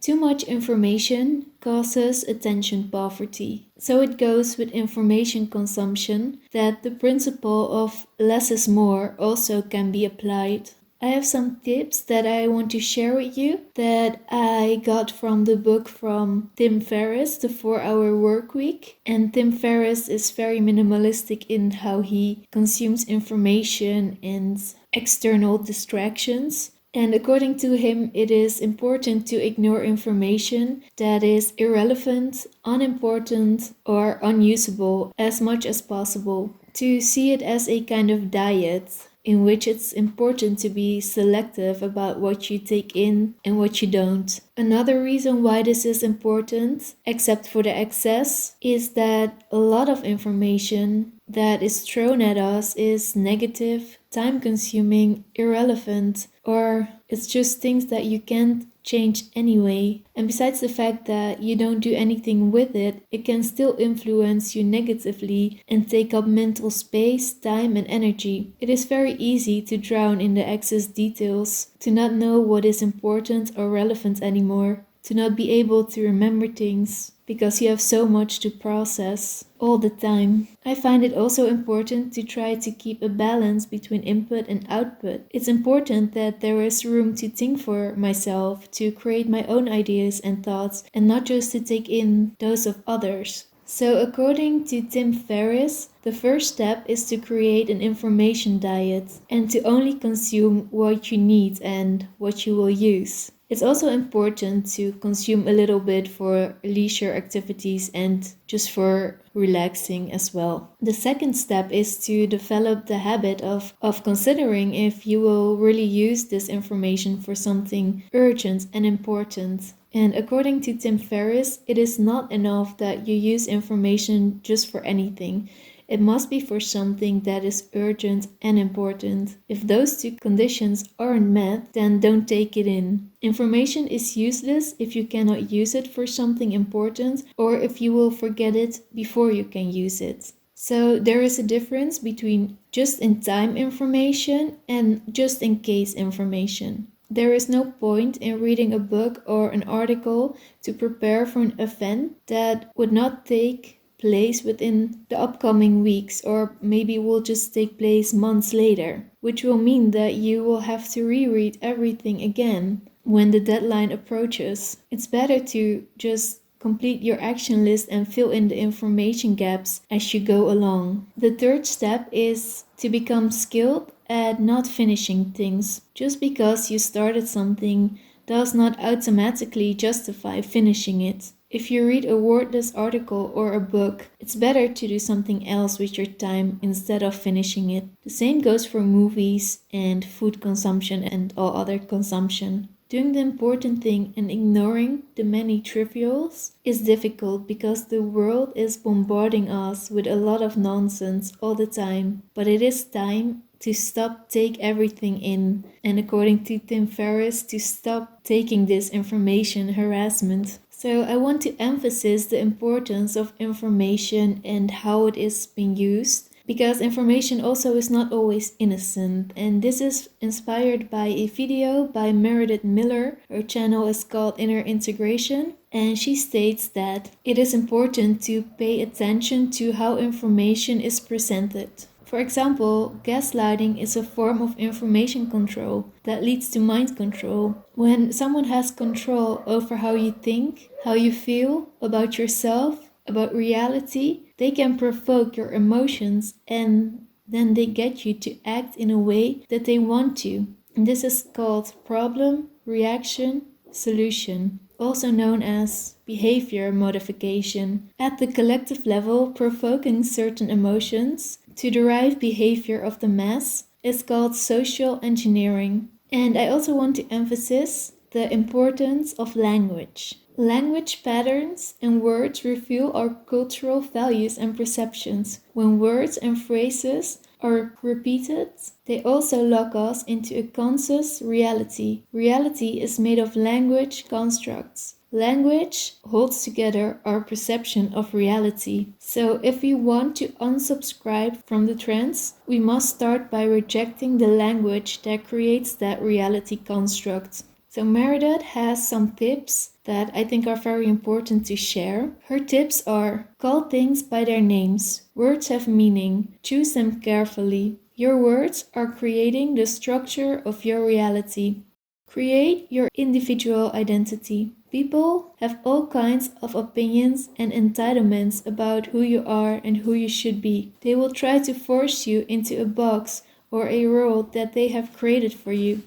Too much information causes attention poverty. So it goes with information consumption that the principle of less is more also can be applied. I have some tips that I want to share with you that I got from the book from Tim Ferriss, The 4-Hour Workweek. And Tim Ferriss is very minimalistic in how he consumes information and external distractions. And according to him, it is important to ignore information that is irrelevant, unimportant, or unusable as much as possible. To see it as a kind of diet in which it's important to be selective about what you take in and what you don't. Another reason why this is important, except for the excess, is that a lot of information that is thrown at us is negative, time-consuming, irrelevant, or it's just things that you can't change anyway. And besides the fact that you don't do anything with it, it can still influence you negatively and take up mental space, time, and energy. It is very easy to drown in the excess details, to not know what is important or relevant anymore, to not be able to remember things because you have so much to process all the time. I find it also important to try to keep a balance between input and output. It's important that there is room to think for myself, to create my own ideas and thoughts, and not just to take in those of others. So according to Tim Ferriss, the first step is to create an information diet and to only consume what you need and what you will use. It's also important to consume a little bit for leisure activities and just for relaxing as well. The second step is to develop the habit of considering if you will really use this information for something urgent and important. And according to Tim Ferriss, it is not enough that you use information just for anything. It must be for something that is urgent and important. If those two conditions aren't met, then don't take it in. Information is useless if you cannot use it for something important or if you will forget it before you can use it. So there is a difference between just-in-time information and just-in-case information. There is no point in reading a book or an article to prepare for an event that would not take place within the upcoming weeks, or maybe will just take place months later, which will mean that you will have to reread everything again when the deadline approaches. It's better to just complete your action list and fill in the information gaps as you go along. The third step is to become skilled at not finishing things. Just because you started something does not automatically justify finishing it. If you read a wordless article or a book, it's better to do something else with your time instead of finishing it. The same goes for movies and food consumption and all other consumption. Doing the important thing and ignoring the many trivials is difficult because the world is bombarding us with a lot of nonsense all the time. But it is time to stop take everything in, and according to Tim Ferriss, to stop taking this information harassment. So I want to emphasize the importance of information and how it is being used, because information also is not always innocent. And this is inspired by a video by Meredith Miller. Her channel is called Inner Integration. And she states that it is important to pay attention to how information is presented. For example, gaslighting is a form of information control that leads to mind control. When someone has control over how you think, how you feel about yourself, about reality, they can provoke your emotions and then they get you to act in a way that they want to. And this is called problem, reaction, solution, also known as behavior modification. At the collective level, provoking certain emotions to derive behavior of the mass is called social engineering. And I also want to emphasize the importance of language. Language patterns and words reveal our cultural values and perceptions. When words and phrases are repeated, they also lock us into a conscious reality. Reality is made of language constructs. Language holds together our perception of reality. So if we want to unsubscribe from the trends, we must start by rejecting the language that creates that reality construct. So Meredith has some tips that I think are very important to share. Her tips are: call things by their names. Words have meaning. Choose them carefully. Your words are creating the structure of your reality. Create your individual identity. People have all kinds of opinions and entitlements about who you are and who you should be. They will try to force you into a box or a role that they have created for you.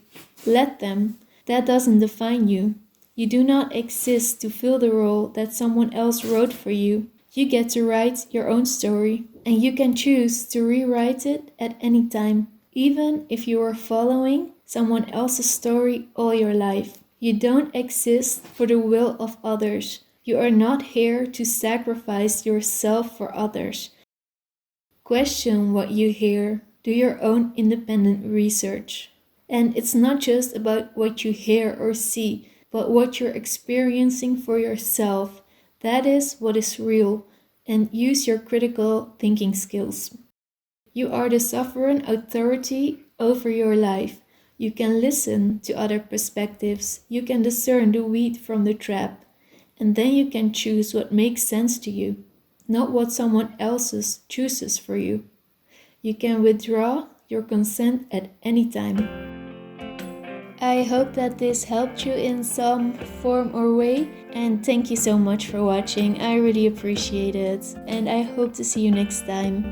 Let them. That doesn't define you. You do not exist to fill the role that someone else wrote for you. You get to write your own story, and you can choose to rewrite it at any time, even if you are following someone else's story all your life. You don't exist for the will of others. You are not here to sacrifice yourself for others. Question what you hear. Do your own independent research. And it's not just about what you hear or see, but what you're experiencing for yourself. That is what is real, and use your critical thinking skills. You are the sovereign authority over your life. You can listen to other perspectives. You can discern the wheat from the chaff, and then you can choose what makes sense to you, not what someone else chooses for you. You can withdraw your consent at any time. I hope that this helped you in some form or way, and thank you so much for watching. I really appreciate it, and I hope to see you next time.